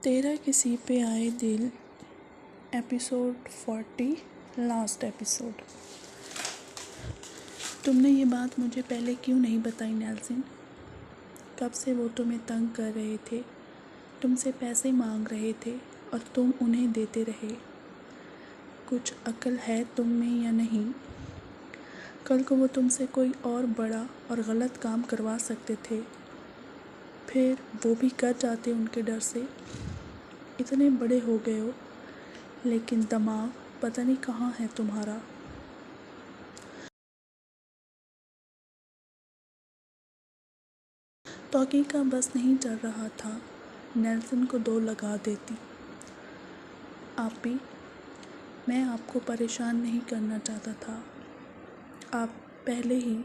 تیرا کسی پہ آئے دل ایپیسوڈ 40 لاسٹ ایپیسوڈ۔ تم نے یہ بات مجھے پہلے کیوں نہیں بتائی نیلسن؟ کب سے وہ تمہیں تنگ کر رہے تھے، تم سے پیسے مانگ رہے تھے اور تم انہیں دیتے رہے۔ کچھ عقل ہے تم میں یا نہیں؟ کل کو وہ تم سے کوئی اور بڑا اور غلط کام کروا سکتے تھے، پھر وہ بھی کر جاتے ان کے ڈر سے۔ اتنے بڑے ہو گئے ہو لیکن دماغ پتہ نہیں کہاں ہے تمہارا۔ توقی کا بس نہیں چل رہا تھا، نیلسن کو دو لگا دیتی۔ آپی، میں آپ کو پریشان نہیں کرنا چاہتا تھا، آپ پہلے ہی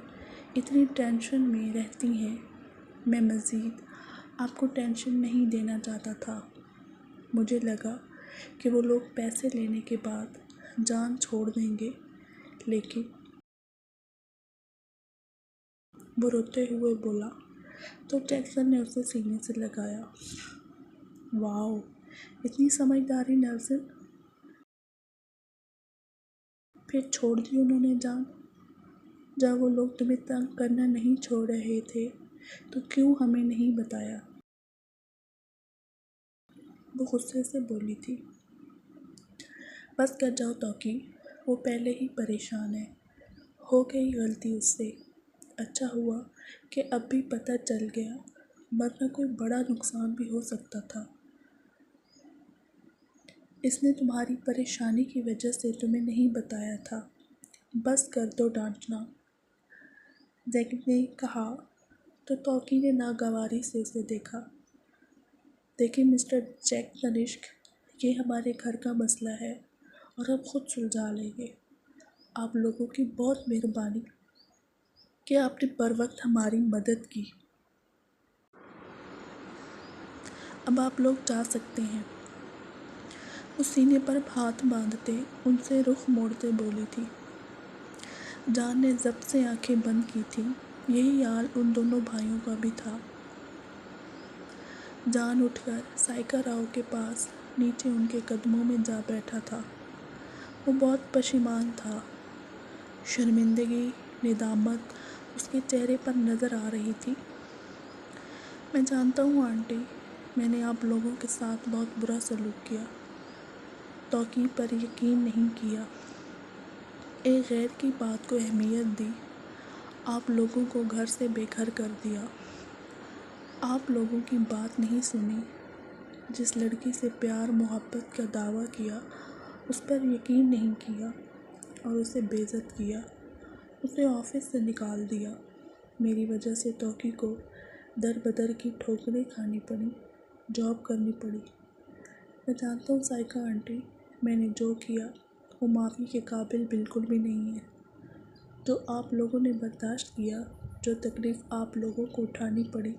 اتنی ٹینشن میں رہتی ہیں، میں مزید آپ کو ٹینشن نہیں دینا چاہتا تھا۔ مجھے لگا کہ وہ لوگ پیسے لینے کے بعد جان چھوڑ دیں گے، لیکن وہ روتے ہوئے بولا تو جیکسن نے اسے سینے سے لگایا۔ واؤ، اتنی سمجھداری نیلسن! پھر چھوڑ دی انہوں نے جان؟ جب وہ لوگ تمہیں تنگ کرنا نہیں چھوڑ رہے تھے تو کیوں ہمیں نہیں بتایا؟ وہ غصے سے بولی تھی۔ بس کر جاؤ توقی، وہ پہلے ہی پریشان ہے، ہو گئی غلطی اس سے۔ اچھا ہوا کہ اب بھی پتہ چل گیا، ورنہ کوئی بڑا نقصان بھی ہو سکتا تھا۔ اس نے تمہاری پریشانی کی وجہ سے تمہیں نہیں بتایا تھا، بس کر دو ڈانٹنا، زیک نے کہا تو توقی نے ناگواری سے اسے دیکھا۔ دیکھیں مسٹر جیک کنشک، یہ ہمارے گھر کا مسئلہ ہے اور ہم خود سلجھا لیں گے۔ آپ لوگوں کی بہت مہربانی کہ آپ نے بروقت ہماری مدد کی۔ اب آپ لوگ جا سکتے ہیں۔ وہ سینے پر ہاتھ باندھتے ان سے رخ موڑتے بولی تھی۔ جان نے ضبط سے آنکھیں بند کی تھیں، یہی حال ان دونوں بھائیوں کا بھی تھا۔ جان اٹھ کر سائیکا راؤ کے پاس نیچے ان کے قدموں میں جا بیٹھا تھا۔ وہ بہت پشیمان تھا، شرمندگی، ندامت اس کے چہرے پر نظر آ رہی تھی۔ میں جانتا ہوں آنٹی، میں نے آپ لوگوں کے ساتھ بہت برا سلوک کیا، توقی پر یقین نہیں کیا، ایک غیر کی بات کو اہمیت دی، آپ لوگوں کو گھر سے بے گھر کر دیا، آپ لوگوں کی بات نہیں سنی، جس لڑکی سے پیار محبت کا دعویٰ کیا اس پر یقین نہیں کیا اور اسے بے عزت کیا، اسے آفس سے نکال دیا۔ میری وجہ سے توقی کو در بدر کی ٹھوکریں کھانی پڑی، جاب کرنی پڑی۔ میں جانتا ہوں سائیکا آنٹی، میں نے جو کیا وہ معافی کے قابل بالکل بھی نہیں ہے۔ جو آپ لوگوں نے برداشت کیا، جو تکلیف آپ لوگوں کو اٹھانی پڑی،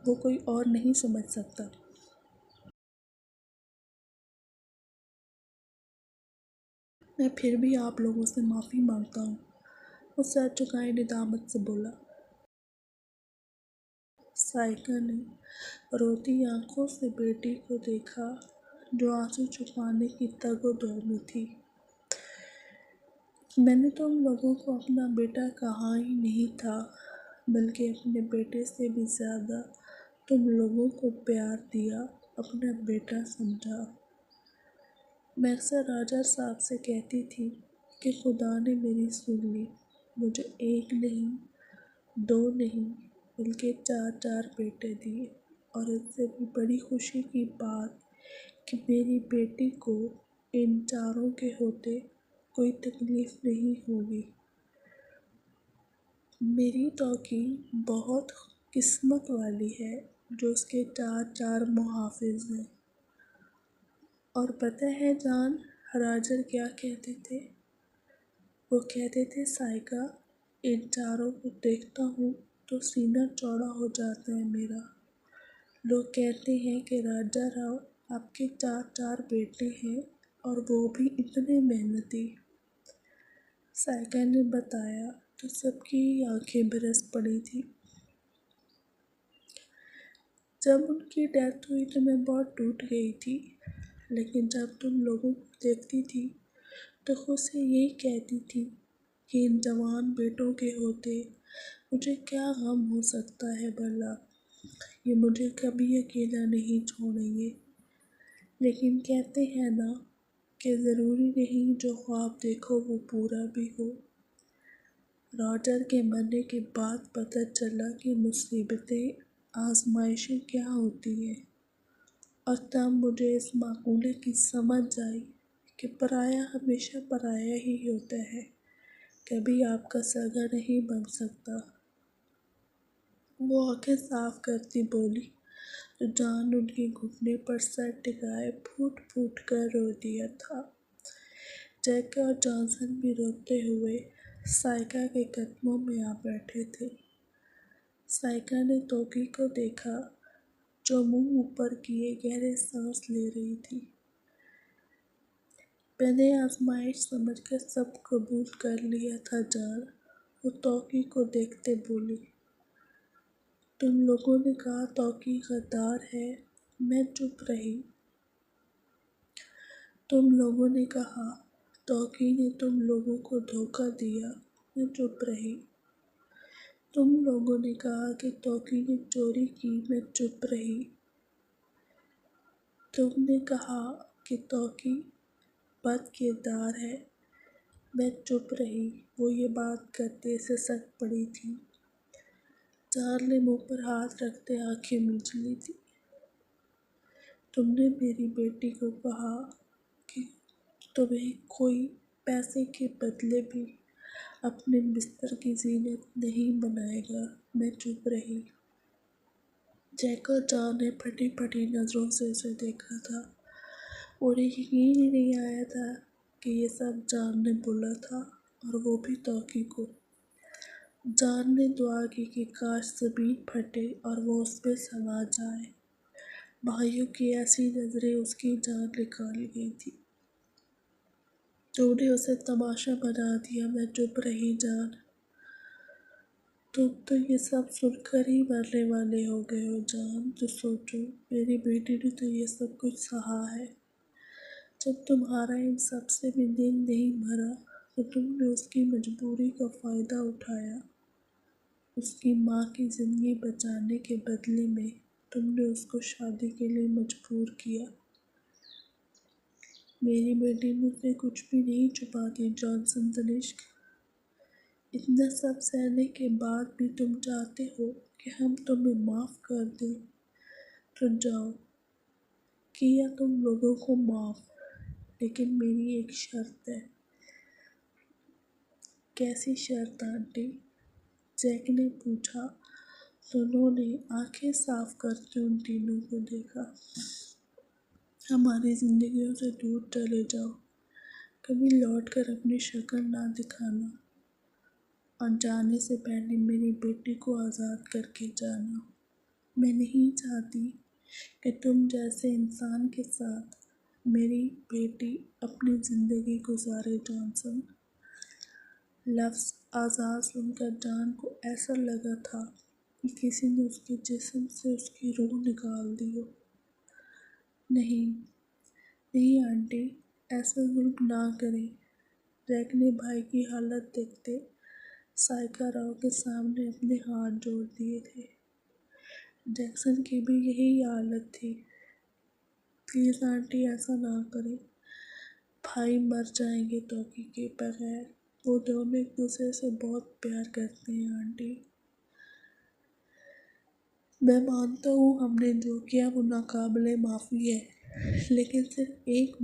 وہ کوئی اور نہیں سمجھ سکتا۔ میں پھر بھی آپ لوگوں سے معافی مانگتا ہوں، وہ سر جھکائے ندامت سے بولا۔ سائیکا نے روتی آنکھوں سے بیٹی کو دیکھا جو آنسو چھپانے کی تگ و دو میں تھی۔ میں نے تم لوگوں کو اپنا بیٹا کہا ہی نہیں تھا، بلکہ اپنے بیٹے سے بھی زیادہ تم لوگوں کو پیار دیا، اپنا بیٹا سمجھا۔ میں اکثر راجہ صاحب سے کہتی تھی کہ خدا نے میری سن لی، مجھے ایک نہیں، دو نہیں، بلکہ چار چار بیٹے دیے، اور اس سے بھی بڑی خوشی کی بات کہ میری بیٹی کو ان چاروں کے ہوتے کوئی تکلیف نہیں ہوگی۔ میری توقی بہت قسمت والی ہے جو اس کے چار چار محافظ ہیں۔ اور پتہ ہے جان راجر کیا کہتے تھے؟ وہ کہتے تھے سائیکا، ان چاروں کو دیکھتا ہوں تو سینہ چوڑا ہو جاتا ہے میرا۔ لوگ کہتے ہیں کہ راجہ راؤ آپ کے چار چار بیٹے ہیں اور وہ بھی اتنے محنتی۔ سائیکا نے بتایا تو سب کی آنکھیں برس پڑی تھیں۔ جب ان کی ڈیتھ ہوئی تو میں بہت ٹوٹ گئی تھی، لیکن جب تم لوگوں کو دیکھتی تھی تو خود سے یہی کہتی تھی کہ ان جوان بیٹوں کے ہوتے مجھے کیا غم ہو سکتا ہے بھلا، یہ مجھے کبھی اکیلا نہیں چھوڑیں گے۔ لیکن کہتے ہیں نا کہ ضروری نہیں جو خواب دیکھو وہ پورا بھی ہو۔ راجر کے مرنے کے بعد پتہ چلا کہ مصیبتیں، آزمائشیں کیا ہوتی ہیں، اور تب مجھے اس مقولے کی سمجھ آئی کہ پرایا ہمیشہ پرایا ہی ہوتا ہے، کبھی آپ کا سگا نہیں بن سکتا۔ وہ آنکھیں صاف کرتی بولی تو جان ان کے گھٹنے پر سر ٹکائے پھوٹ پھوٹ کر رو دیا تھا۔ جیک اور جانسن بھی روتے ہوئے سائیکا کے قدموں میں آ بیٹھے تھے۔ سائیکا نے توکی کو دیکھا جو منہ اوپر کیے گہرے سانس لے رہی تھی۔ میں نے آزمائش سمجھ کر سب قبول کر لیا تھا جان، وہ توکی کو دیکھتے بولی۔ تم لوگوں نے کہا توکی غدار ہے، میں چپ رہی۔ تم لوگوں نے کہا توکی نے تم لوگوں کو دھوکہ دیا، میں چپ رہی۔ تم لوگوں نے کہا کہ توکی نے چوری کی، میں چپ رہی۔ تم نے کہا کہ توکی بد کردار ہے، میں چپ رہی۔ وہ یہ بات کرتے سسک پڑی تھی۔ جان نے منہ پر ہاتھ رکھتے آنکھیں مینچ لی تھی۔ تم نے میری بیٹی کو کہا کہ تمہیں کوئی پیسے کے بدلے بھی اپنے بستر کی زینت نہیں بنائے گا، میں چپ رہی۔ جیک اور جان نے پھٹی پھٹی نظروں سے اسے دیکھا تھا۔ انہیں یقین ہی نہیں آیا تھا کہ یہ سب جان نے بولا تھا، اور وہ بھی توکی کو۔ جان نے دعا کی کہ کاش زمین پھٹے اور وہ اس میں سما جائے۔ بھائیوں کی ایسی نظریں اس کی جان نکال گئی تھیں۔ تم نے اسے تماشا بنا دیا، میں چپ رہی جان۔ تم تو یہ سب سن کر ہی مرنے والے ہو گئے ہو جان، تو سوچو میری بیٹی نے تو یہ سب کچھ سہا ہے۔ جب تمہارا ان سب سے بھی دل نہیں بھرا تو تم نے اس کی مجبوری کا فائدہ اٹھایا۔ اس کی ماں کی زندگی بچانے کے بدلے میں تم نے اس کو شادی کے لیے مجبور کیا۔ میری بیٹی مجھ سے کچھ بھی نہیں چھپاتی جانسن تنشک۔ اتنا سب سہنے کے بعد بھی تم چاہتے ہو کہ ہم تمہیں معاف کر دیں، تو جاؤ، کیا تم لوگوں کو معاف، لیکن میری ایک شرط ہے۔ کیسی شرط آنٹی؟ جیک نے پوچھا۔ دونوں نے آنکھیں صاف کرتے ان تینوں کو دیکھا۔ ہماری زندگیوں سے دور چلے جاؤ، کبھی لوٹ کر اپنی شکل نہ دکھانا، اور جانے سے پہلے میری بیٹی کو آزاد کر کے جانا۔ میں نہیں چاہتی کہ تم جیسے انسان کے ساتھ میری بیٹی اپنی زندگی گزارے جانسن۔ لفظ آزاد سن کر جان کو ایسا لگا تھا کہ کسی نے اس کے جسم سے اس کی روح نکال دی ہو۔ نہیں، نہیں آنٹی، ایسا ظلم نہ کریں۔ جیک نے بھائی کی حالت دیکھتے سائیکا راؤ کے سامنے اپنے ہاتھ جوڑ دیے تھے۔ جیکسن کی بھی یہی حالت تھی۔ پلیز آنٹی ایسا نہ کریں، بھائی مر جائیں گے توکی کے بغیر، وہ دونوں ایک دوسرے سے بہت پیار کرتے ہیں آنٹی۔ میں مانتا ہوں ہم نے جو کیا وہ ناقابل معافی ہے، لیکن صرف ایک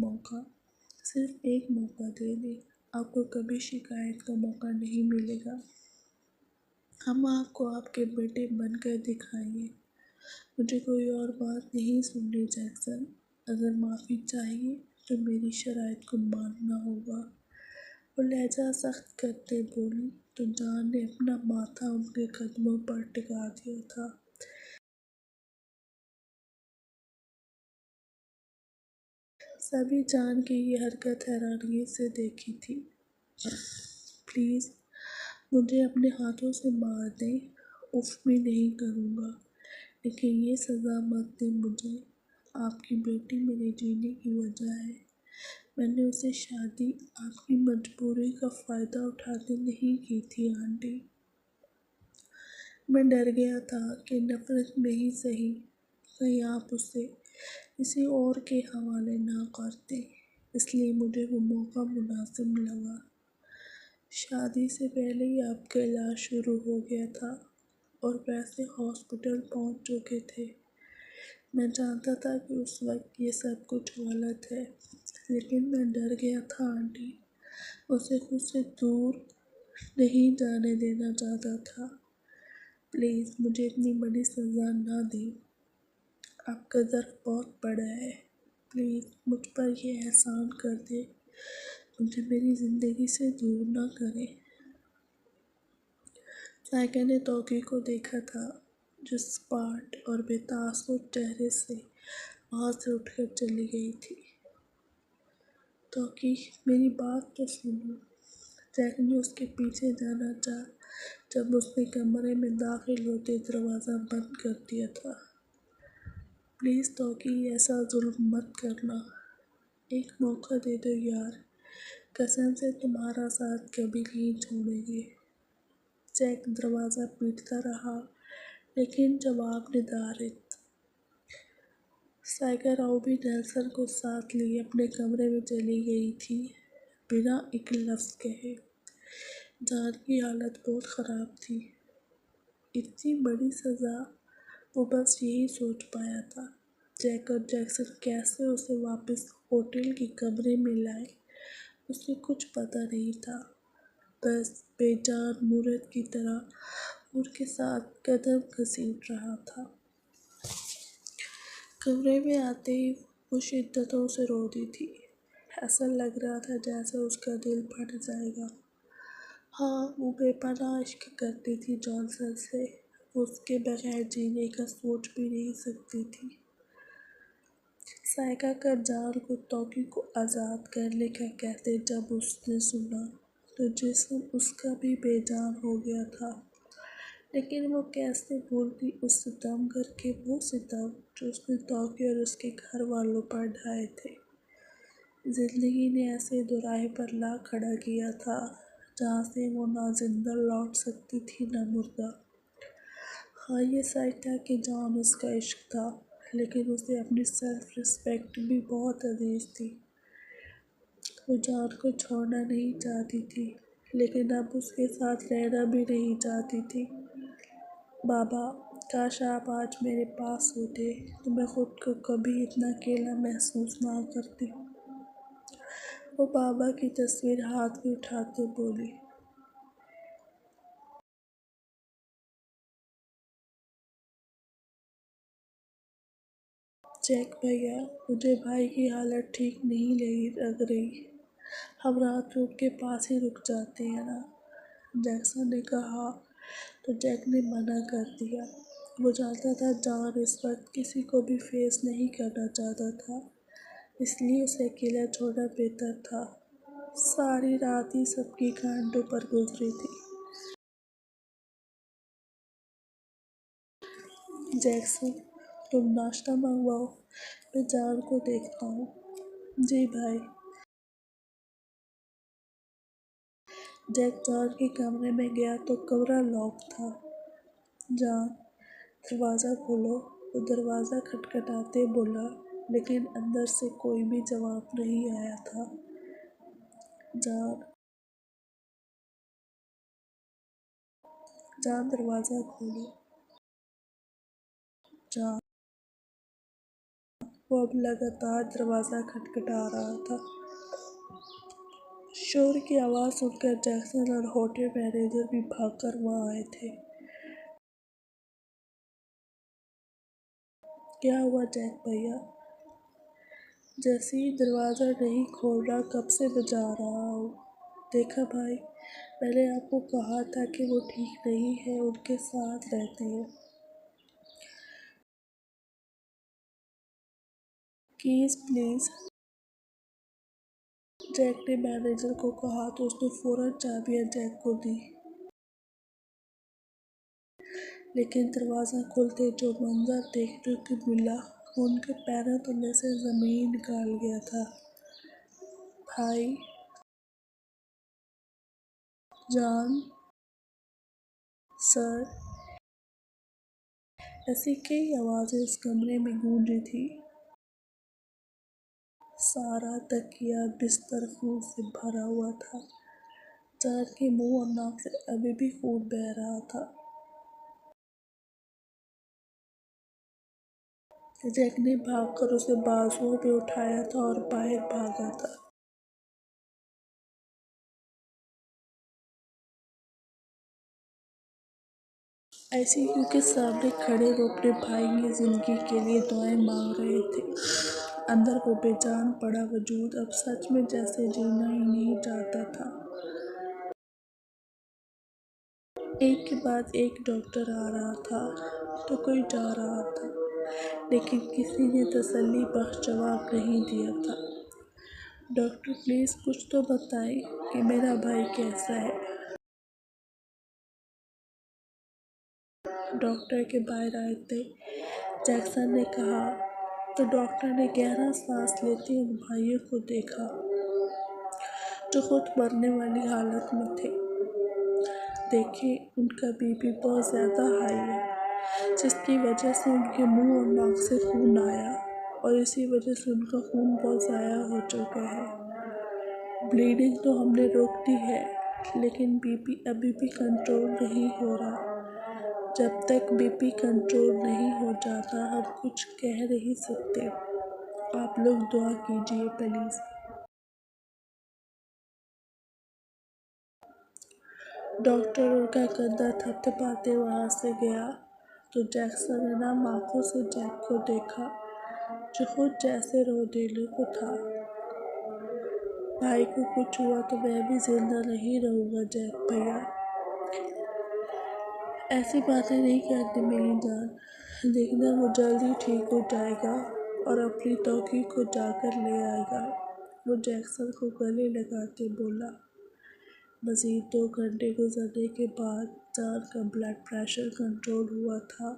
موقع دے دیں، آپ کو کبھی شکایت کا موقع نہیں ملے گا۔ ہم آپ کو آپ کے بیٹے بن کر دکھائیں گے۔ مجھے کوئی اور بات نہیں سننی جیکسن، اگر معافی چاہیے تو میری شرائط کو ماننا ہوگا۔ وہ لہجہ سخت کرتے بولی تو جان نے اپنا ماتھا ان کے قدموں پر ٹکا دیا تھا۔ سبھی جان کی یہ حرکت حیرانگی سے دیکھی تھی۔ پلیز مجھے اپنے ہاتھوں سے مار دیں، اف بھی نہیں کروں گا، لیکن یہ سزا مت دیں مجھے، آپ کی بیٹی میرے جینے کی وجہ ہے۔ میں نے اسے شادی آپ کی مجبوری کا فائدہ اٹھاتے نہیں کی تھی آنٹی۔ میں ڈر گیا تھا کہ نفرت میں ہی صحیح کہیں آپ اسے کسی اور کے حوالے نہ کر دیں، اس لیے مجھے وہ موقع مناسب لگا۔ شادی سے پہلے ہی آپ کا علاج شروع ہو گیا تھا اور پیسے ہاسپٹل پہنچ چکے تھے۔ میں جانتا تھا کہ اس وقت یہ سب کچھ غلط ہے، لیکن میں ڈر گیا تھا آنٹی، اسے خود سے دور نہیں جانے دینا چاہتا تھا۔ پلیز مجھے اتنی بڑی سزا نہ دیں، آپ کا درد بہت بڑا ہے، پلیز مجھ پر یہ احسان کر دیں، مجھے میری زندگی سے دور نہ کریں۔ سائیکا نے توقی کو دیکھا تھا جو سپاٹ اور بے تاثر چہرے سے وہاں سے اٹھ کر چلی گئی تھی۔ توقی میری بات تو سنو، جیک نے اس کے پیچھے جانا چاہا جب اس نے کمرے میں داخل ہوتے دروازہ بند کر دیا تھا۔ پلیز توقی ایسا ظلم مت کرنا، ایک موقع دے دو یار، قسم سے تمہارا ساتھ کبھی نہیں چھوڑیں گے۔ جیک دروازہ پیٹتا رہا لیکن جواب ندارت۔ سائیکا راؤ بھی نیلسن کو ساتھ لیے اپنے کمرے میں چلی گئی تھی بنا ایک لفظ کہے۔ جان کی حالت بہت خراب تھی، اتنی بڑی سزا، وہ بس یہی سوچ پایا تھا جیک اور جیکسن کیسے اسے واپس ہوٹل کے کمرے میں لائے اسے کچھ پتہ نہیں تھا، بس بے جان مورد کی طرح ان کے ساتھ قدم گھسیٹ رہا تھا۔ کمرے میں آتے ہی وہ شدتوں سے رو دی تھی، ایسا لگ رہا تھا جیسے اس کا دل پھٹ جائے گا۔ ہاں وہ بے پناہ عشق کرتی تھی جانسن سے، وہ اس کے بغیر جینے کا سوچ بھی نہیں سکتی تھی۔ سائیکا کا جان کو توقی کو آزاد کرنے کا کہتے جب اس نے سنا تو جسم اس کا بھی بے جان ہو گیا تھا، لیکن وہ کیسے بھولتی اس ستم گر کے وہ ستم جو اس نے توقی اور اس کے گھر والوں پر ڈھائے تھے۔ زندگی نے ایسے دوراہے پر لا کھڑا کیا تھا جہاں سے وہ نہ زندہ لوٹ سکتی تھی نہ مردہ۔ ہاں یہ سچ تھا کہ جان اس کا عشق تھا، لیکن اسے اپنی سیلف ریسپیکٹ بھی بہت عزیز تھی۔ وہ جان کو چھوڑنا نہیں چاہتی تھی، لیکن اب اس کے ساتھ رہنا بھی نہیں چاہتی تھی۔ بابا کاش آپ آج میرے پاس ہوتے تو میں خود کو کبھی اتنا اکیلا محسوس نہ کرتی۔ وہ بابا کی تصویر ہاتھ میں اٹھاتے بولی۔ جیک بھیا مجھے بھائی کی حالت ٹھیک نہیں لگ رہی، ہم رات میں ان کے پاس ہی رک جاتے ہیں نا، جیکسن نے کہا تو جیک نے منع کر دیا۔ وہ جانتا تھا جان اس وقت کسی کو بھی فیس نہیں کرنا چاہتا تھا، اس لیے اسے اکیلا چھوڑنا بہتر تھا۔ ساری رات ہی سب کی کانٹوں پر گزری تھی۔ جیکسن تم ناشتہ منگواؤ، میں جان کو دیکھتا ہوں۔ جی بھائی۔ جیک جان کے کمرے میں گیا تو کمرہ لاک تھا۔ جان دروازہ کھولو، وہ دروازہ کھٹکھٹاتے بولا، لیکن اندر سے کوئی بھی جواب نہیں آیا تھا۔ جان دروازہ کھولو۔ جان وہ اب لگاتار دروازہ کھٹکھٹا رہا تھا۔ شور کی آواز سن کر جیکسن اور ہوٹل مینیجر بھی بھاگ کر وہاں آئے تھے۔ کیا ہوا جیک بھیا؟ جیسے ہی دروازہ نہیں کھول رہا کب سے بجا رہا ہوں، دیکھا بھائی میں نے آپ کو کہا تھا کہ وہ ٹھیک نہیں ہے، ان کے ساتھ رہتے ہیں، کیز پلیز۔ جیک نے مینیجر کو کہا تو اس نے فوراً چابیاں جیک کو دی۔ لیکن دروازہ کھلتے جو منظر دیکھنے کو ملا وہ ان کے پیروں تلے سے زمین نکال گیا تھا۔ بھائی جان، سر، ایسی کئی آوازیں اس کمرے میں گونجی تھی۔ سارا تکیہ بستر خون سے بھرا ہوا تھا۔ جان کے منہ اور ناک سے ابھی بھی خون بہہ رہا تھا۔ جیک نے بھاگ کر اسے بازوؤں پہ اٹھایا تھا اور باہر بھاگا تھا۔ ایسے کیونکہ سامنے کھڑے وہ اپنے بھائی کی زندگی کے لیے دعائیں مانگ رہے تھے۔ اندر وہ بے جان پڑا وجود اب سچ میں جیسے جینا ہی نہیں چاہتا تھا۔ ایک کے بعد ایک ڈاکٹر آ رہا تھا تو کوئی جا رہا تھا، لیکن کسی نے تسلی بخش جواب نہیں دیا تھا۔ ڈاکٹر پلیز کچھ تو بتائیں کہ میرا بھائی کیسا ہے؟ ڈاکٹر کے باہر آتے جیکسن نے کہا تو ڈاکٹر نے گہرا سانس لیتے ان بھائیوں کو دیکھا جو خود مرنے والی حالت میں تھے۔ دیکھیں ان کا بی پی بہت زیادہ ہائی ہے، جس کی وجہ سے ان کے منہ اور ناک سے خون آیا اور اسی وجہ سے ان کا خون بہت ضائع ہو چکا ہے۔ بلیڈنگ تو ہم نے روک دی ہے لیکن بی پی ابھی بھی کنٹرول نہیں ہو رہا۔ جب تک بی پی کنٹرول نہیں ہو جاتا ہم کچھ کہہ نہیں سکتے۔ آپ لوگ دعا کیجیے پلیز۔ ڈاکٹر ان کا کندھا تھپتھپاتے وہاں سے گیا تو جیکسن نے نم آنکھوں سے جیک کو دیکھا جو خود جیسے رونے کو تھا۔ بھائی کو کچھ ہوا تو میں بھی زندہ نہیں رہوں گا جیک بھیا۔ ایسی باتیں نہیں کرنی میری جان، دیکھنا وہ جلد ہی ٹھیک ہو جائے گا اور اپنی توقع کو جا کر لے آئے گا، وہ جیکسن کو گلے لگاتے بولا۔ مزید 2 گھنٹے گزرنے کے بعد جان کا بلڈ پریشر کنٹرول ہوا تھا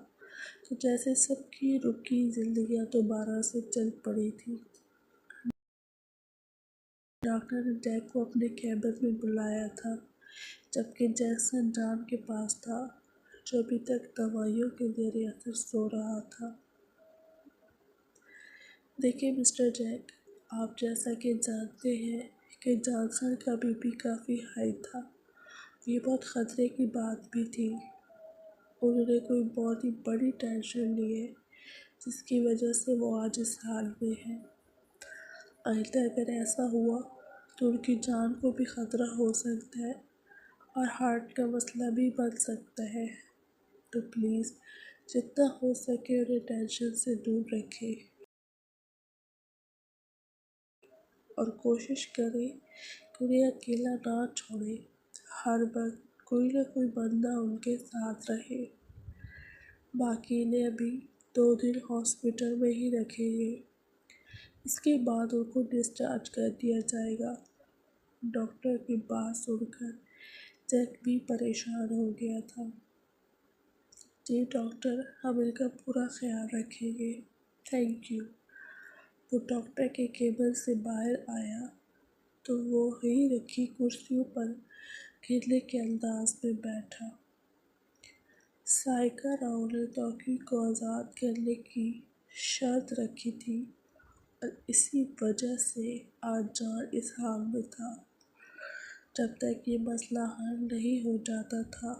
تو جیسے سب کی رکی زندگیاں دوبارہ سے چل پڑی تھی۔ ڈاکٹر نے جیک کو اپنے کیبن میں بلایا تھا جبکہ جیکسن جان کے پاس تھا جو ابھی تک دوائیوں کے زیر اثر سو رہا تھا۔ دیکھیں مسٹر جیک، آپ جیسا کہ جانتے ہیں کہ جانسن کا بی پی کافی ہائی تھا، یہ بہت خطرے کی بات بھی تھی۔ انہوں نے کوئی بہت ہی بڑی ٹینشن لی ہے جس کی وجہ سے وہ آج اس حال میں ہے۔ آئندہ اگر ایسا ہوا تو ان کی جان کو بھی خطرہ ہو سکتا ہے اور ہارٹ کا مسئلہ بھی بن سکتا ہے، تو پلیز جتنا ہو سکے انہیں ٹینشن سے دور رکھیں اور کوشش کریں کہ انہیں اکیلا نہ چھوڑیں۔ ہر وقت کوئی نہ کوئی بندہ ان کے ساتھ رہے۔ باقی انہیں ابھی 2 دن ہاسپٹل میں ہی رکھیں گے، اس کے بعد ان کو ڈسچارج کر دیا جائے گا۔ ڈاکٹر کی بات سن کر جیک بھی پریشان ہو گیا تھا۔ جی ڈاکٹر، ہم ان کا پورا خیال رکھیں گے، تھینک یو۔ وہ ڈاکٹر کے کیبن سے باہر آیا تو وہ ہی رکھی کرسیوں پر کھیلنے کے انداز میں بیٹھا۔ سائیکا راؤ نے توقع کو آزاد کرنے کی شرط رکھی تھی اور اسی وجہ سے آج جان اس حال میں تھا۔ جب تک یہ مسئلہ حل نہیں ہو جاتا تھا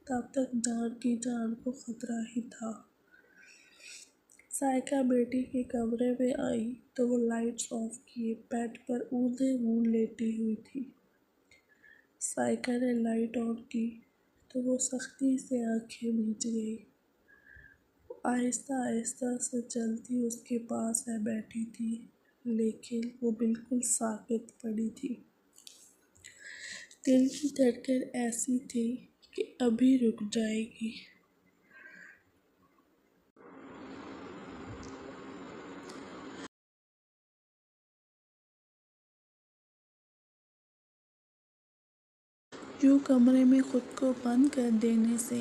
تب تک جان کی جان کو خطرہ ہی تھا۔ سائیکا بیٹی کے کمرے میں آئی تو وہ لائٹس آف کیے بیڈ پر اوندھے منہ لیٹی ہوئی تھی۔ سائیکا نے لائٹ آن کی تو وہ سختی سے آنکھیں مینچ گئی۔ وہ آہستہ آہستہ سے چلتی اس کے پاس آ بیٹھی تھی لیکن وہ بالکل ساکت پڑی تھی۔ دل کی دھڑکن ایسی تھی کہ ابھی رک جائے گی۔ یوں کمرے میں خود کو بند کر دینے سے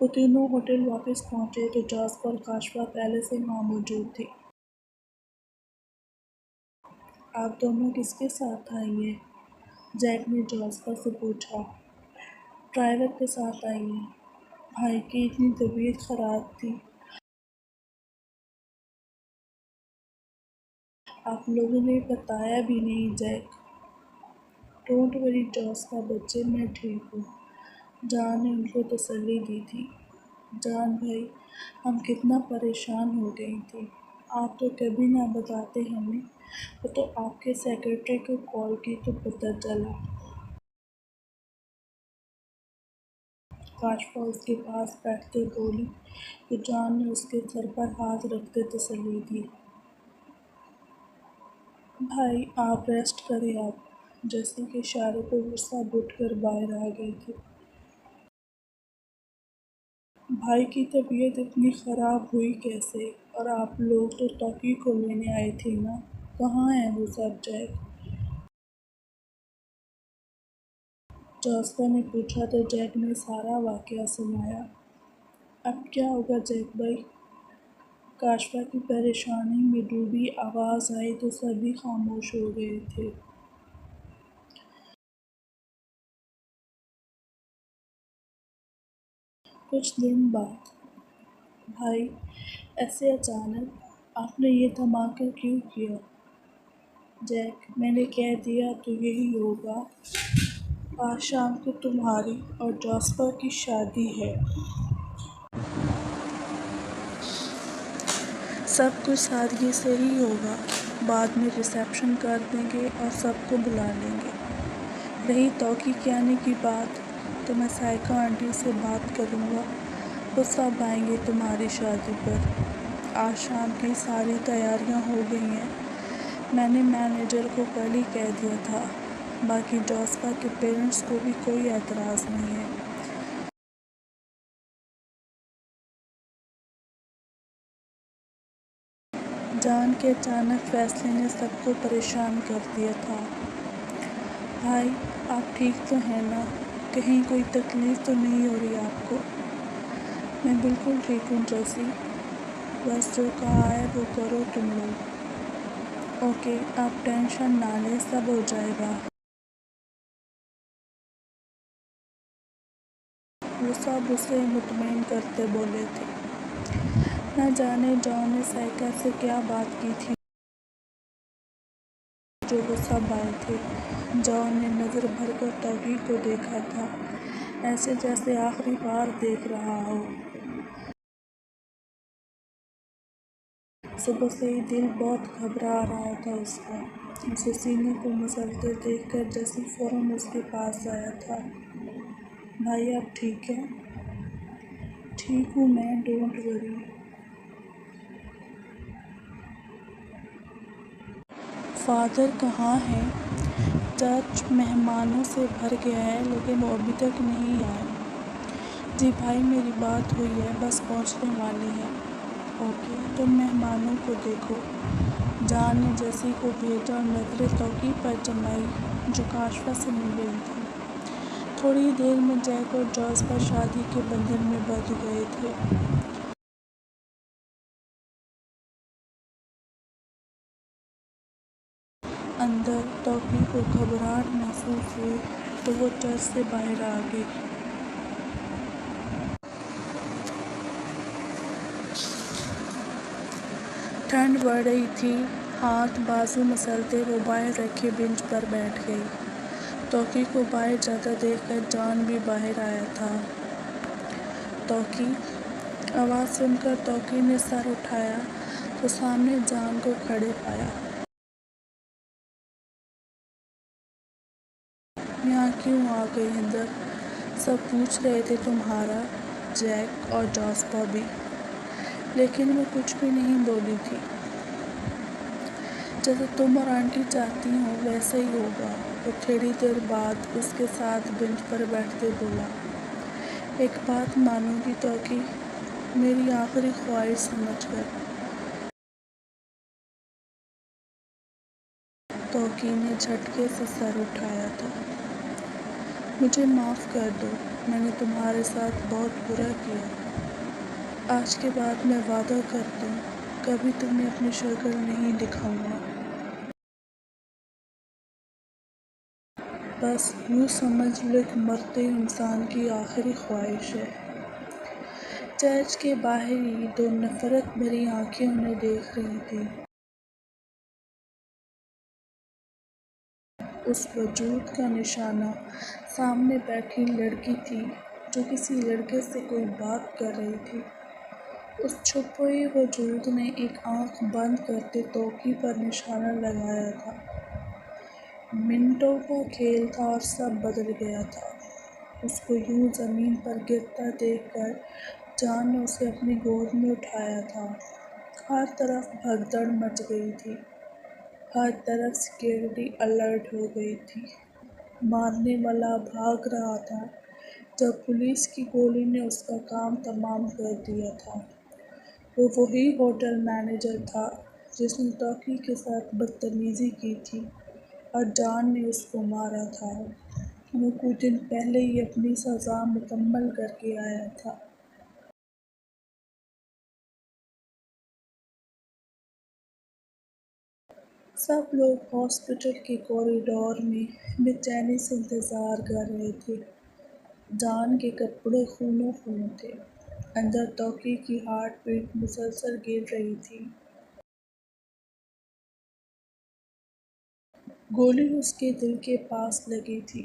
وہ تینوں ہوٹل واپس پہنچے تو جاسپر اور کاشفا پہلے سے وہاں موجود تھی۔ آپ دونوں کس کے ساتھ آئی ہیں؟ جیک نے جاسپر سے پوچھا۔ ڈرائیور کے ساتھ آئی ہیں۔ بھائی کی اتنی طبیعت خراب تھی۔ آپ لوگوں نے بتایا بھی نہیں جیک۔ ڈونٹ وری جاسپر بچے، میں ٹھیک ہوں، جان نے ان کو تسلی دی تھی۔ جان بھائی، ہم کتنا پریشان ہو گئی تھی، آپ تو کبھی نہ بتاتے ہمیں، وہ تو آپ کے سیکرٹری کو کال کی تو پتہ چلا۔ کاشفا اس کے پاس بیٹھتے بولی تو جان نے اس کے سر پر ہاتھ رکھتے تسلی دی۔ بھائی آپ ریسٹ کریں اب۔ جیسے کہ اشارے پہ وہ سب اٹھ کر باہر آ گئے تھے۔ بھائی کی طبیعت اتنی خراب ہوئی کیسے؟ اور آپ لوگ تو توقی کو لینے آئے تھے نا، کہاں ہیں وہ سب جیک؟ جاسپر نے پوچھا تو جیک نے سارا واقعہ سنایا۔ اب کیا ہوگا جیک بھائی؟ کاشفا کی پریشانی میں ڈوبی آواز آئی تو سبھی خاموش ہو گئے تھے۔ کچھ دن بعد۔ بھائی ایسے اچانک آپ نے یہ دھماکہ کیوں کیا؟ جیک میں نے کہہ دیا تو یہی ہوگا، آج شام کو تمہاری اور جاسپر کی شادی ہے۔ سب کچھ سادگی سے ہی ہوگا، بعد میں ریسیپشن کر دیں گے اور سب کو بلا لیں گے۔ رہی توقی کے آنے کی بات تو میں سائیکا آنٹی سے بات کروں گا، وہ سب آئیں گے تمہاری شادی پر۔ آج شام کی ساری تیاریاں ہو گئی ہیں، میں نے مینیجر کو کل ہی کہہ دیا تھا، باقی جاسپر کے پیرنٹس کو بھی کوئی اعتراض نہیں ہے۔ جان کے اچانک فیصلے نے سب کو پریشان کر دیا تھا۔ بھائی آپ ٹھیک تو ہیں نا؟ کہیں کوئی تکلیف تو نہیں ہو رہی آپ کو؟ میں بالکل ٹھیک ہوں جوسی، بس جو کہا ہے وہ کرو تم لوگ۔ اوکے آپ ٹینشن نہ لیں، سب ہو جائے گا۔ وہ سب اسے مطمئن کرتے بولے تھے۔ نہ جانے جان نے سائیکا سے کیا بات کی تھی جو وہ سب آئے تھے۔ جان نے نظر بھر کر توقی کو دیکھا تھا، ایسے جیسے آخری بار دیکھ رہا ہو۔ صبح سے ہی دل بہت گھبرا رہا تھا اس کا، اسے سینے کو مسلتے دیکھ کر جیسی فوراً اس کے پاس آیا تھا۔ بھائی آپ ٹھیک ہیں؟ ٹھیک ہوں میں، ڈونٹ وری۔ فادر کہاں ہیں؟ چرچ مہمانوں سے بھر گیا ہے لیکن وہ ابھی تک نہیں آئے۔ جی بھائی میری بات ہوئی ہے، بس پہنچنے والے ہیں۔ اوکے تم مہمانوں کو دیکھو۔ جان نے جیسی کو بھیجا اور نظریں توقی پر جمائی جو کاشفا سے مل رہی تھی۔ تھوڑی دیر میں جیک اور جاسپر شادی کے بندھن میں بندھ گئے تھے۔ اندر توقی کو گھبراہٹ محسوس ہوئی تو وہ چرچ سے باہر آ گئی۔ ٹھنڈ بڑھ رہی تھی، ہاتھ بازو مسلتے وہ باہر رکھے بینچ پر بیٹھ گئی۔ توقی کو باہر جاتا دیکھ کر جان بھی باہر آیا تھا۔ توقی، آواز سن کر توقی نے سر اٹھایا تو سامنے جان کو کھڑے پایا۔ یہاں کیوں آ گئی اندر؟ سب پوچھ رہے تھے تمہارا، جیک اور جاسپر بھی، لیکن وہ کچھ بھی نہیں بولی تھی۔ جیسے تم اور آنٹی چاہتی ہو ویسے ہی ہوگا، وہ تھوڑی دیر بعد اس کے ساتھ بینچ پر بیٹھتے بولا۔ ایک بات مانو گی توقی، میری آخری خواہش سمجھ کر۔ توقی نے جھٹکے سے سر اٹھایا تھا۔ مجھے معاف کر دو، میں نے تمہارے ساتھ بہت برا کیا۔ آج کے بعد میں وعدہ کرتا ہوں کبھی تمہیں اپنی شکل نہیں دکھاؤں گا۔ بس یوں سمجھ لو کہ مرتے انسان کی آخری خواہش ہے۔ چرچ کے باہر ہی دو نفرت بھری آنکھیں انہیں دیکھ رہی تھیں۔ اس وجود کا نشانہ سامنے بیٹھی لڑکی تھی جو کسی لڑکے سے کوئی بات کر رہی تھی۔ اس چھپے ہوئے وجود نے ایک آنکھ بند کرتے توقی پر نشانہ لگایا تھا۔ منٹوں کا کھیل تھا اور سب بدل گیا تھا۔ اس کو یوں زمین پر گرتا دیکھ کر جان نے اسے اپنی گود میں اٹھایا تھا۔ ہر طرف بھگدڑ مچ گئی تھی، ہر طرف سیکیورٹی الرٹ ہو گئی تھی۔ مارنے والا بھاگ رہا تھا جب پولیس کی گولی نے اس کا کام تمام کر دیا تھا۔ وہ وہی ہوٹل مینیجر تھا جس نے توقی کے ساتھ بدتمیزی کی تھی اور جان نے اس کو مارا تھا۔ وہ کچھ دن پہلے ہی اپنی سزا مکمل کر کے آیا تھا۔ سب لوگ ہاسپٹل کے کوریڈور میں بے چینی سے انتظار کر رہے تھے۔ جان کے کپڑے خونوں خون تھے، اندر توقی کی ہارٹ بیٹ مسلسل گر رہی تھی۔ گولی اس کے دل کے پاس لگی تھی۔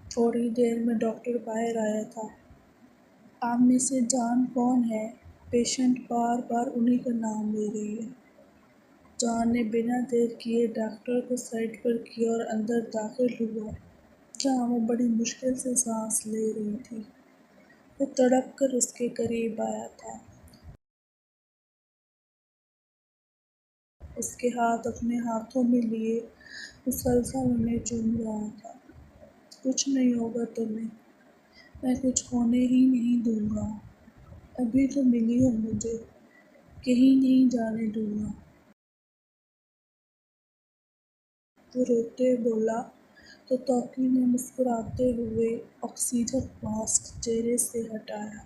تھوڑی دیر میں ڈاکٹر باہر آیا تھا۔ آپ میں سے جان کون ہے؟ پیشنٹ بار بار انہی کا نام لے رہی ہے۔ جان نے بنا دیر کیے ڈاکٹر کو سائڈ پر کیا اور اندر داخل ہوا جہاں وہ بڑی مشکل سے سانس لے رہی تھی۔ وہ تڑپ کر اس کے قریب آیا تھا۔ اس کے ہاتھ اپنے ہاتھوں میں لیے مسلسل انہیں چوم رہا تھا۔ کچھ نہیں ہوگا تمہیں، میں کچھ ہونے ہی نہیں دوں گا۔ ابھی تو ملی ہو مجھے، کہیں نہیں جانے دوں گا۔ وہ روتے بولا تو توقی نے مسکراتے ہوئے آکسیجن ماسک چہرے سے ہٹایا۔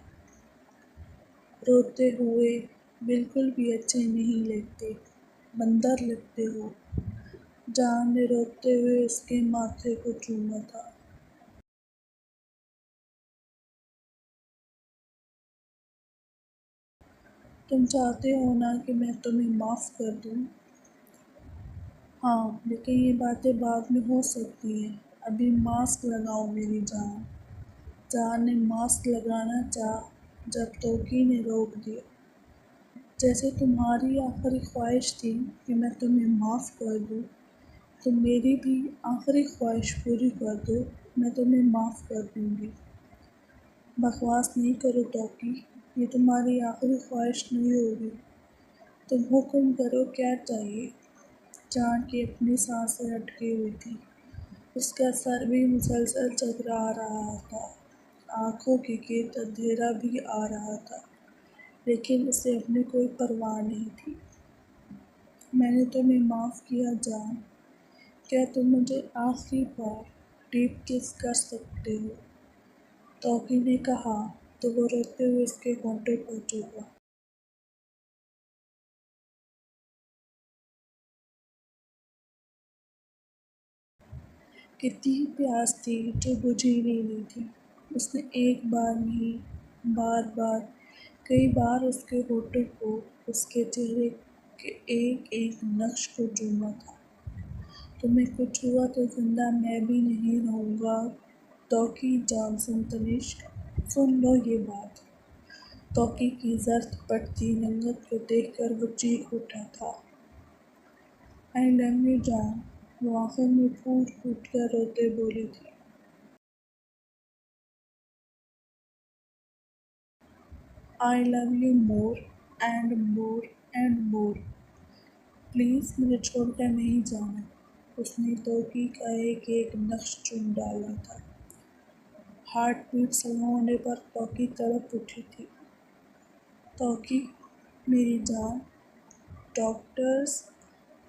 روتے ہوئے بالکل بھی اچھے نہیں لگتے، بندر لگتے ہو۔ جان نے روتے ہوئے اس کے ماتھے کو چوما تھا۔ تم چاہتے ہو نا کہ میں تمہیں معاف کر دوں؟ ہاں، لیکن یہ باتیں بعد میں ہو سکتی ہیں، ابھی ماسک لگاؤ میری جان۔ جان نے ماسک لگانا چاہا جب توقی نے روک دیا۔ جیسے تمہاری آخری خواہش تھی کہ میں تمہیں معاف کر دوں، تو میری بھی آخری خواہش پوری کر دو، میں تمہیں معاف کر دوں گی۔ بکواس نہیں کرو توقی، یہ تمہاری آخری خواہش نہیں ہوگی۔ تم حکم کرو کیا چاہیے؟ جان کی اپنی سانسیں اٹکی ہوئی تھیں، اس کا سر بھی مسلسل چکرا رہا تھا، آنکھوں کے گرد اندھیرا بھی آ رہا تھا، لیکن اسے اپنی کوئی پرواہ نہیں تھی۔ میں نے تمہیں معاف کیا جان، کیا تم مجھے آخری بار ڈیپ کس کر سکتے ہو؟ توقی نے کہا تو وہ روتے ہوئے اس کے ہونٹوں پر چوما۔ کتنی پیاس تھی جو بجھ ہی نہیں تھی۔ اس نے ایک بار نہیں، بار بار، کئی بار اس کے ہونٹوں کو، اس کے چہرے کے ایک ایک نقش کو چوما تھا۔ تمہیں کچھ ہوا تو زندہ میں بھی نہیں رہوں گا توقی جانسن تنشک، سن لو یہ بات۔ توقی کی زرد پڑتی رنگت کو دیکھ کر وہ چیخ اٹھا تھا۔ آئی لو یو جان، وہ آنکھوں میں پھوٹ پھوٹ کر روتے بولی تھی۔ I love you more and more and more, please مجھے چھوڑ کر نہیں جانا۔ اس نے توقی کا ایک ایک نقش چوم ڈالا تھا۔ ہارٹ بیٹ سلو ہونے پر توقی تڑپ اٹھی تھی۔ توقی، میری جان، ڈاکٹرز!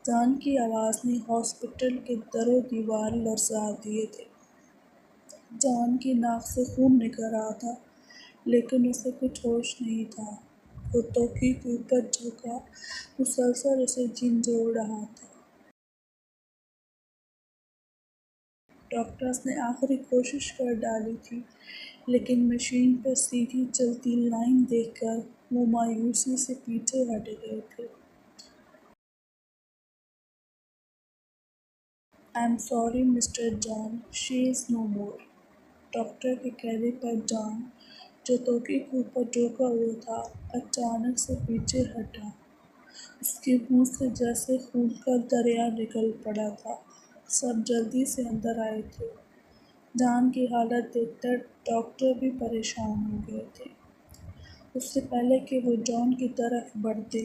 جان کی آواز نے ہاسپٹل کے در و دیوار لرزا دیے تھے۔ جان کی ناک سے خون نکل رہا تھا لیکن اسے کچھ ہوش نہیں تھا۔ وہ توقی کے اوپر جھکا، مسلسل اسے جھنجھوڑ رہا تھا۔ ڈاکٹرز نے آخری کوشش کر ڈالی تھی لیکن مشین پر سیدھی چلتی لائن دیکھ کر وہ مایوسی سے پیچھے ہٹ گئے تھے۔ "I am sorry mister John, she is no more". Doctor کے کہنے پر جان، جو توقی کے اوپر جھکا ہوا تھا، اچانک سے پیچھے ہٹا۔ اس کے منہ سے جیسے خون کا دریا نکل پڑا تھا۔ سب جلدی سے اندر آئے تھے۔ جان کی حالت دیکھ کر ڈاکٹر بھی پریشان ہو گئے تھے۔ اس سے پہلے کہ وہ جان کی طرف بڑھتے،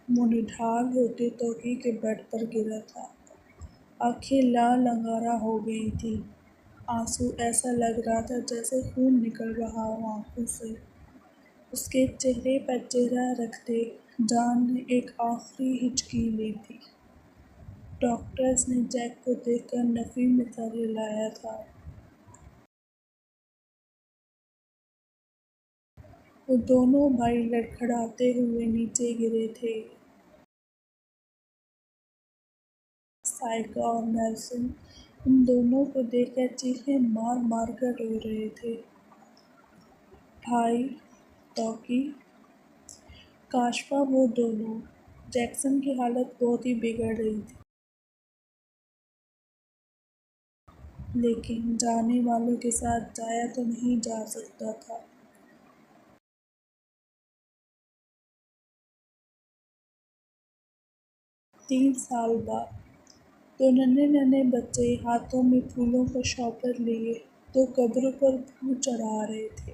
وہ نڈھال ہوتے توقی کے بیڈ پر گرا تھا۔ آنکھیں لال انگارہ ہو گئی تھیں۔ آنسو ایسا لگ رہا تھا جیسے خون نکل رہا ہو آنکھوں سے۔ اس کے چہرے پر چہرہ رکھتے جان نے ایک آخری ہچکی لی تھی۔ ڈاکٹرز نے جیک کو دیکھ کر نفی میں سر ہلایا تھا۔ وہ دونوں بھائی لڑکھڑاتے ہوئے نیچے گرے تھے۔ سائیکا اور نیلسن ان دونوں کو دیکھ کر چیخیں مار مار کر رو رہے تھے۔ بھائی، توقی، کاشفا، وہ دونوں۔ جیکسن کی حالت بہت ہی بگڑ رہی تھی۔ لیکن جانے والوں کے ساتھ جایا تو نہیں جا سکتا تھا۔ 3 سال بعد، دو ننھے ننھے بچے ہاتھوں میں پھولوں کا شاپر لیے دو قبروں پر بو چڑھا رہے تھے۔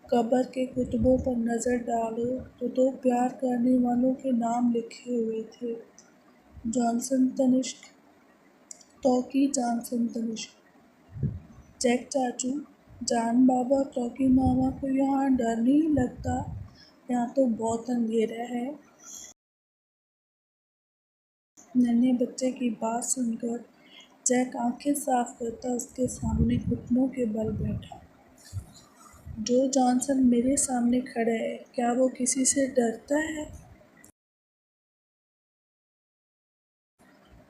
قبر کے کتبوں پر نظر ڈالو تو دو پیار کرنے والوں کے نام لکھے ہوئے تھے: جانسن تنشک، توقی جانسن تنشک۔ جیک چاچو، جان بابا اور توقی ماما کو یہاں ڈر نہیں لگتا؟ یہاں تو بہت اندھیرا ہے۔ ننھے بچے کی بات سن کر جیک آنکھیں صاف کرتا اس کے سامنے گھٹنوں کے بل بیٹھا۔ جو جانسن میرے سامنے کھڑا ہے، کیا وہ کسی سے ڈرتا ہے؟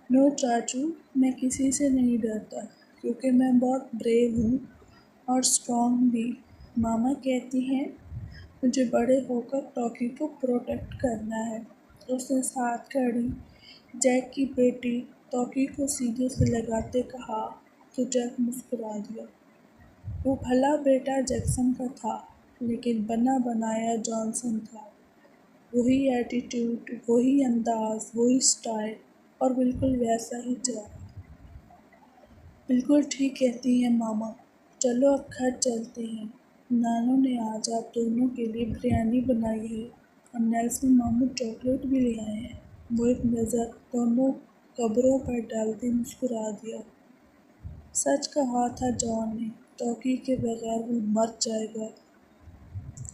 نو چاچو، میں کسی سے نہیں ڈرتا کیونکہ میں بہت بریو ہوں اور اسٹرانگ بھی۔ ماما کہتی ہیں مجھے بڑے ہو کر توقی کو پروٹیکٹ کرنا ہے۔ اس نے ہاتھ کھڑی جیک کی بیٹی توقی کو سینے سے لگاتے کہا تو جیک مسکرا دیا۔ وہ بھلا بیٹا جیکسن کا تھا لیکن بنا بنایا جانسن تھا۔ وہی ایٹیٹیوڈ، وہی انداز، وہی اسٹائل اور بالکل ویسا ہی چہرہ۔ بالکل ٹھیک کہتی ہیں ماما، چلو اب گھر چلتے ہیں۔ نانو نے آج آپ دونوں کے لیے بریانی بنائی ہے اور نیلسن ماموں چاکلیٹ بھی لے آئے ہیں۔ وہ ایک نظر دونوں قبروں پر ڈالتے مسکرا دیا۔ سچ کہا تھا جان نے، توقی کے بغیر وہ مر جائے گا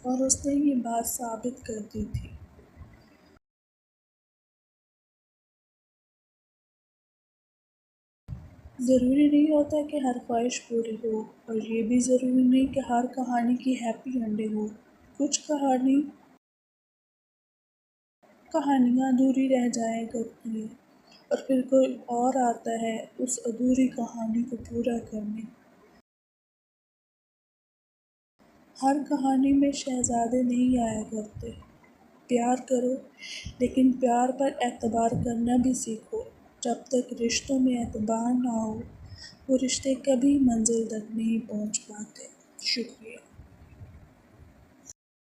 اور اس نے یہ بات ثابت کر دی تھی۔ ضروری نہیں ہوتا کہ ہر خواہش پوری ہو، اور یہ بھی ضروری نہیں کہ ہر کہانی کی ہیپی اینڈنگ ہو۔ کچھ کہانیاں ادھوری رہ جایا کرتی ہیں اور پھر کوئی اور آتا ہے اس ادھوری کہانی کو پورا کرنے۔ ہر کہانی میں شہزادے نہیں آیا کرتے۔ پیار کرو لیکن پیار پر اعتبار کرنا بھی سیکھو۔ جب تک رشتوں میں اعتبار نہ ہو، وہ رشتے کبھی منزل تک نہیں پہنچ پاتے۔ شکریہ۔